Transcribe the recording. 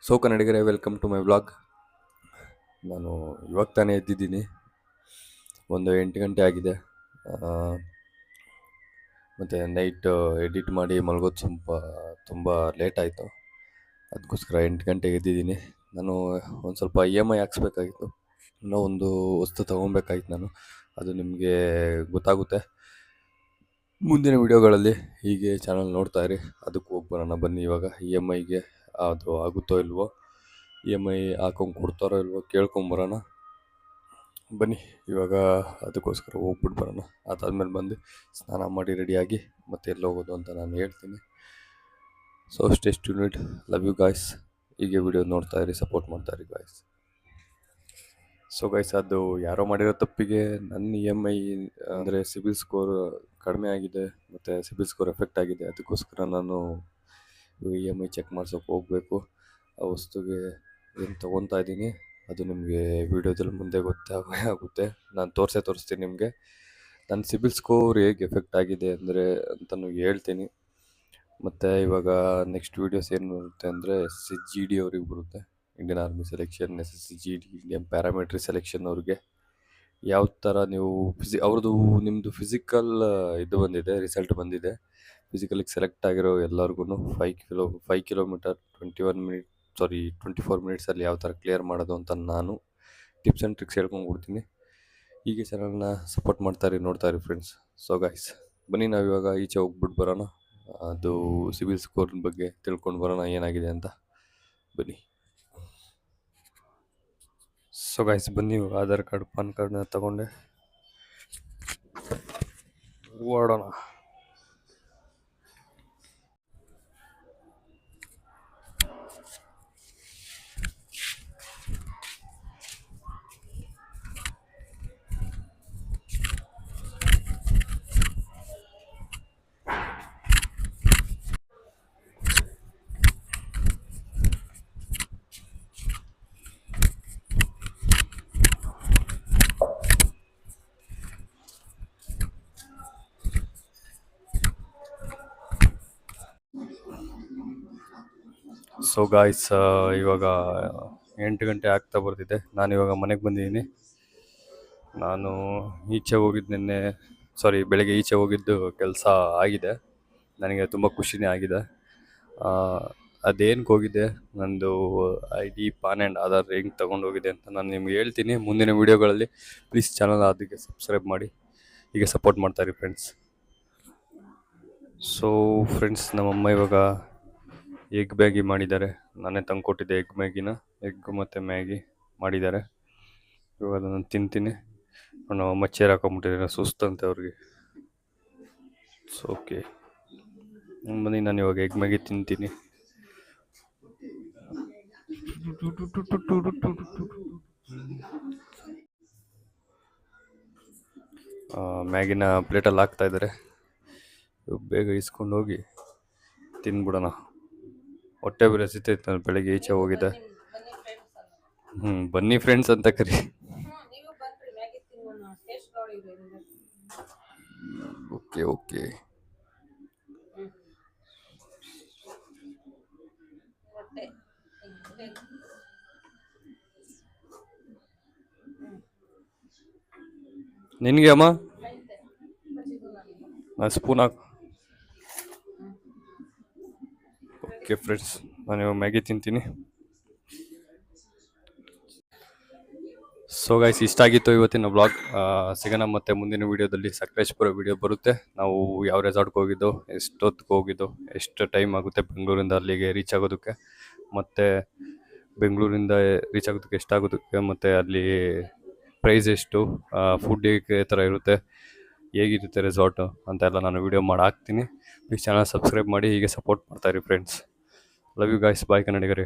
So ಕನ್ನಡಿಗರೇ, welcome to my vlog. ನಾನು ಇವಾಗ ತಾನೇ ಎದ್ದಿದ್ದೀನಿ. ಒಂದು 8 ಗಂಟೆ ಆಗಿದೆ. ಮತ್ತು ನೈಟ್ ಎಡಿಟ್ ಮಾಡಿ ಮಲಗೋದು ತುಂಬ ಲೇಟ್ ಆಯಿತು. ಅದಕ್ಕೋಸ್ಕರ 8 ಗಂಟೆಗೆ ಎದ್ದಿದ್ದೀನಿ. ನಾನು ಒಂದು ಸ್ವಲ್ಪ EMI ಹಾಕ್ಸ್ಬೇಕಾಗಿತ್ತು. ಇನ್ನೂ ಒಂದು ವಸ್ತು ತೊಗೊಬೇಕಾಗಿತ್ತು ನಾನು. ಅದು ನಿಮಗೆ ಗೊತ್ತಾಗುತ್ತೆ ಮುಂದಿನ ವಿಡಿಯೋಗಳಲ್ಲಿ. ಹೀಗೆ ಚಾನಲ್ ನೋಡ್ತಾ ಇರಿ. ಅದಕ್ಕೆ ಹೋಗಿ ಬರೋಣ ಬನ್ನಿ. ಇವಾಗ EMIಗೆ ಅದು ಆಗುತ್ತೋ ಇಲ್ವೋ, EMI ಹಾಕೊಂಡು ಕೊಡ್ತಾರೋ ಇಲ್ವೋ ಕೇಳ್ಕೊಂಬರೋಣ ಬನ್ನಿ. ಇವಾಗ ಅದಕ್ಕೋಸ್ಕರ ಹೋಗ್ಬಿಟ್ಟು ಬರೋಣ. ಅದಾದಮೇಲೆ ಬಂದು ಸ್ನಾನ ಮಾಡಿ ರೆಡಿಯಾಗಿ ಮತ್ತೆ ಎಲ್ಲಿ ಹೋಗೋದು ಅಂತ ನಾನು ಹೇಳ್ತೀನಿ. So stay tuned. Love you guys. ಹೀಗೆ ವಿಡಿಯೋ ನೋಡ್ತಾ ಇರಿ, ಸಪೋರ್ಟ್ ಮಾಡ್ತಾ ಇರಿ ಗಾಯ್ಸ್. ಸೊ ಗೈಸ್, ಅದು ಯಾರೋ ಮಾಡಿರೋ ತಪ್ಪಿಗೆ ನನ್ನ EMI ಅಂದರೆ ಸಿಬಿಲ್ ಸ್ಕೋರ್ ಕಡಿಮೆ ಆಗಿದೆ ಮತ್ತು ಸಿಬಿಲ್ ಸ್ಕೋರ್ ಎಫೆಕ್ಟ್ ಆಗಿದೆ. ಅದಕ್ಕೋಸ್ಕರ ನಾನು EMI ಚೆಕ್ ಮಾಡ್ಸೋಕೆ ಹೋಗಬೇಕು. ಆ ವಸ್ತುಗೆ ಏನು ತೊಗೊತಾ ಇದ್ದೀನಿ ಅದು ನಿಮಗೆ ವಿಡಿಯೋದಲ್ಲಿ ಮುಂದೆ ಗೊತ್ತಾಗುತ್ತೆ. ನಾನು ತೋರಿಸ್ತೀನಿ ನಿಮಗೆ. ನನ್ನ ಸಿಬಿಲ್ ಸ್ಕೋರ್ ಹೇಗೆ ಎಫೆಕ್ಟ್ ಆಗಿದೆ ಅಂದರೆ ಅಂತಲೂ ಹೇಳ್ತೀನಿ. ಮತ್ತು ಇವಾಗ ನೆಕ್ಸ್ಟ್ ವೀಡಿಯೋಸ್ ಏನು ಬರುತ್ತೆ ಅಂದರೆ SSGD ಅವ್ರಿಗೆ ಬರುತ್ತೆ, Indian army selection. SSGD Indian paramilitary selection ಅವ್ರಿಗೆ ಯಾವ ಥರ ನೀವು ಅವ್ರದ್ದು ನಿಮ್ಮದು ಫಿಸಿಕಲ್ ಇದು ಬಂದಿದೆ, ರಿಸಲ್ಟ್ ಬಂದಿದೆ. ಫಿಸಿಕಲಿಗೆ ಸೆಲೆಕ್ಟ್ ಆಗಿರೋ ಎಲ್ಲರಿಗೂ 5 ಕಿಲೋಮೀಟರ್ 24 ಮಿನಿಟ್ಸಲ್ಲಿ ಯಾವ ಥರ ಕ್ಲಿಯರ್ ಮಾಡೋದು ಅಂತ ನಾನು ಟಿಪ್ಸ್ ಆ್ಯಂಡ್ ಟ್ರಿಕ್ಸ್ ಹೇಳ್ಕೊಂಡ್ಬಿಡ್ತೀನಿ. ಹೀಗೆ ಚಾನಲ್ನ ಸಪೋರ್ಟ್ ಮಾಡ್ತಾಯಿರಿ, ನೋಡ್ತಾಯಿರಿ ಫ್ರೆಂಡ್ಸ್. ಸೊ ಗೈಸ್, ಬನ್ನಿ ನಾವಿವಾಗ ಈಚೆ ಹೋಗ್ಬಿಟ್ಟು ಬರೋಣ. ಅದು ಸಿಬಿಲ್ ಸ್ಕೋರ್ ಬಗ್ಗೆ ತಿಳ್ಕೊಂಡು ಬರೋಣ ಏನಾಗಿದೆ ಅಂತ. ಬನ್ನಿ. ಸೊ ಗೈಸ್, ಬನ್ನಿ. ಆಧಾರ್ ಕಾರ್ಡ್, ಪಾನ್ ಕಾರ್ಡ್ನ ತಗೊಂಡೆ ಓಡೋಣ. ಸೊ ಗಾಯ್ಸ್, ಇವಾಗ 8 ಗಂಟೆ ಆಗ್ತಾ ಬರ್ತಿದೆ. ನಾನು ಇವಾಗ ಮನೆಗೆ ಬಂದಿದ್ದೀನಿ. ನಾನು ಬೆಳಗ್ಗೆ ಈಚೆ ಹೋಗಿದ್ದು ಕೆಲಸ ಆಗಿದೆ. ನನಗೆ ತುಂಬ ಖುಷಿನೇ ಆಗಿದೆ. ಅದೇನಕ್ಕೆ ಹೋಗಿದ್ದೆ, ನಂದು ID, ಪಾನ್ ಆ್ಯಂಡ್ ಆಧಾರ್ ಹೆಂಗೆ ತೊಗೊಂಡೋಗಿದೆ ಅಂತ ನಾನು ನಿಮ್ಗೆ ಹೇಳ್ತೀನಿ ಮುಂದಿನ ವೀಡಿಯೋಗಳಲ್ಲಿ. ಪ್ಲೀಸ್ ಚಾನಲ್ ಅದಕ್ಕೆ ಸಬ್ಸ್ಕ್ರೈಬ್ ಮಾಡಿ, ಹೀಗೆ ಸಪೋರ್ಟ್ ಮಾಡ್ತಾಯಿರಿ ಫ್ರೆಂಡ್ಸ್. ಸೊ ಫ್ರೆಂಡ್ಸ್, ನಮ್ಮಮ್ಮ ಇವಾಗ ಎಗ್ ಮ್ಯಾಗಿ ಮಾಡಿದ್ದಾರೆ. ನಾನೇ ತಂದುಕೊಟ್ಟಿದ್ದೆ ಎಗ್ ಮತ್ತು ಮ್ಯಾಗಿ ಮಾಡಿದ್ದಾರೆ. ಇವಾಗ ನಾನು ತಿಂತೀನಿ. ನಮ್ಮಮ್ಮ ಚೇರ್ ಹಾಕೊಂಬಿಟ್ಟಿದ್ದಾರೆ, ಸುಸ್ತಂತೆ ಅವ್ರಿಗೆ. ಸೊ ಓಕೆ, ಬನ್ನಿ, ನಾನು ಇವಾಗ ಎಗ್ ಮ್ಯಾಗಿ ತಿಂತೀನಿ. ಮ್ಯಾಗಿನ ಪ್ಲೇಟಲ್ಲಿ ಹಾಕ್ತಾಯಿದ್ದಾರೆ. ಬೇಗ ಇಸ್ಕೊಂಡು ಹೋಗಿ ತಿನ್ಬಿಡೋಣ. ಹೊಟ್ಟೆ ಬೇರೆ ಸಿಗ್ತೈತೆ. ಬೆಳಗ್ಗೆ ಈಚೆ ಹೋಗಿದ್ದೆ. ಬನ್ನಿ ಫ್ರೆಂಡ್ಸ್ ಅಂತ ಕರಿ. ಓಕೆ. ನಿನಗೆ ಅಮ್ಮ ಸ್ಪೂನ್ ಹಾಕು. ಓಕೆ ಫ್ರೆಂಡ್ಸ್, ನಾನು ಮ್ಯಾಗಿ ತಿಂತೀನಿ. ಸೊ ಗೈಸ್, ಇಷ್ಟ ಆಗಿತ್ತು ಇವತ್ತಿನ ವ್ಲಾಗ್. ಸಿಗೋಣ ಮತ್ತೆ ಮುಂದಿನ ವೀಡಿಯೋದಲ್ಲಿ. ಸಕಲೇಶ್ಪುರ ವೀಡಿಯೋ ಬರುತ್ತೆ. ನಾವು ಯಾವ ರೆಸಾರ್ಟ್ಗೆ ಹೋಗಿದ್ದು, ಎಷ್ಟೊತ್ತಿಗೆ ಹೋಗಿದ್ದು, ಎಷ್ಟು ಟೈಮ್ ಆಗುತ್ತೆ ಬೆಂಗಳೂರಿಂದ ಅಲ್ಲಿಗೆ ರೀಚ್ ಆಗೋದಕ್ಕೆ, ಮತ್ತು ಬೆಂಗಳೂರಿಂದ ರೀಚ್ ಆಗೋದಕ್ಕೆ ಎಷ್ಟಾಗೋದಕ್ಕೆ, ಮತ್ತು ಅಲ್ಲಿ ಪ್ರೈಸ್ ಎಷ್ಟು, ಫುಡ್ ಹೇಗೆ ಥರ ಇರುತ್ತೆ, ಹೇಗಿರುತ್ತೆ ರೆಸಾರ್ಟು ಅಂತೆಲ್ಲ ನಾನು ವೀಡಿಯೋ ಮಾಡಿ ಹಾಕ್ತೀನಿ. ಪ್ಲೀಸ್ ಚಾನಲ್ ಸಬ್ಸ್ಕ್ರೈಬ್ ಮಾಡಿ, ಹೀಗೆ ಸಪೋರ್ಟ್ ಮಾಡ್ತಾಯಿರಿ friends. Love you guys. Bye ಕನ್ನಡಿಗರೇ.